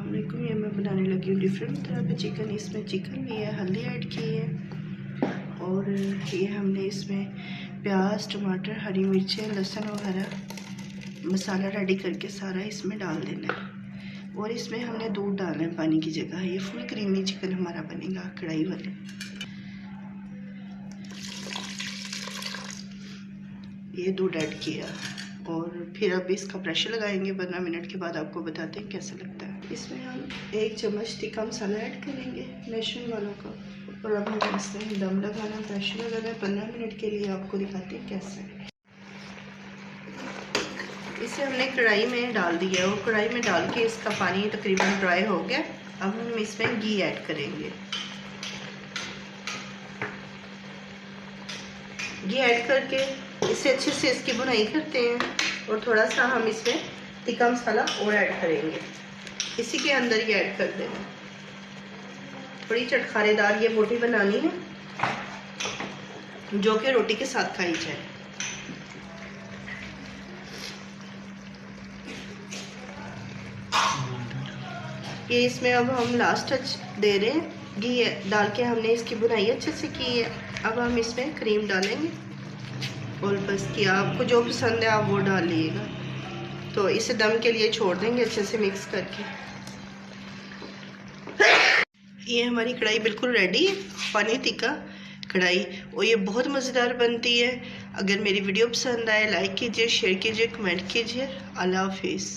अस्सलाम वालेकुम। ये मैं बनाने लगी हूँ डिफरेंट तरह का चिकन। इसमें चिकन लिया है, हल्दी ऐड की है और ये हमने इसमें प्याज, टमाटर, हरी मिर्चें, लहसुन वगैरह मसाला रेडी करके सारा इसमें डाल देना है। और इसमें हमने दूध डालना है पानी की जगह। ये फुल क्रीमी चिकन हमारा बनेगा कढ़ाई वाले। ये दूध ऐड किया और फिर अब इसका प्रेशर लगाएंगे। 15 मिनट के बाद आपको बताते हैं कैसा लगता है। इसमें हम 1 चम्मच तिक्का मसाला ऐड करेंगे नेशन वालों का। और अब हम इसमें दम लगाना, प्रेशर लगाना है 15 मिनट के लिए। आपको दिखाते हैं कैसे। इसे हमने कढ़ाई में डाल दिया और कढ़ाई में डाल के इसका पानी तकरीबन ड्राई हो गया। अब हम इसमें घी ऐड करेंगे। घी ऐड करके इसे अच्छे से इसकी बुनाई करते हैं और थोड़ा सा हम इसमें तिक्का मसाला और ऐड करेंगे। इसी के अंदर ही ऐड कर देंगे। थोड़ी चटखारेदार ये बोटी बनानी है जो कि रोटी के साथ खाई जाए। ये इसमें अब हम लास्ट टच दे रहे हैं। घी डाल के हमने इसकी बुनाई अच्छे से की है। अब हम इसमें क्रीम डालेंगे और बस कि आपको जो पसंद है आप वो डालिएगा। तो इसे दम के लिए छोड़ देंगे अच्छे से मिक्स करके। ये हमारी कढ़ाई बिल्कुल रेडी है, पानी तिक्का कढ़ाई, और ये बहुत मज़ेदार बनती है। अगर मेरी वीडियो पसंद आए लाइक कीजिए, शेयर कीजिए, कमेंट कीजिए। अल्लाह हाफिज़।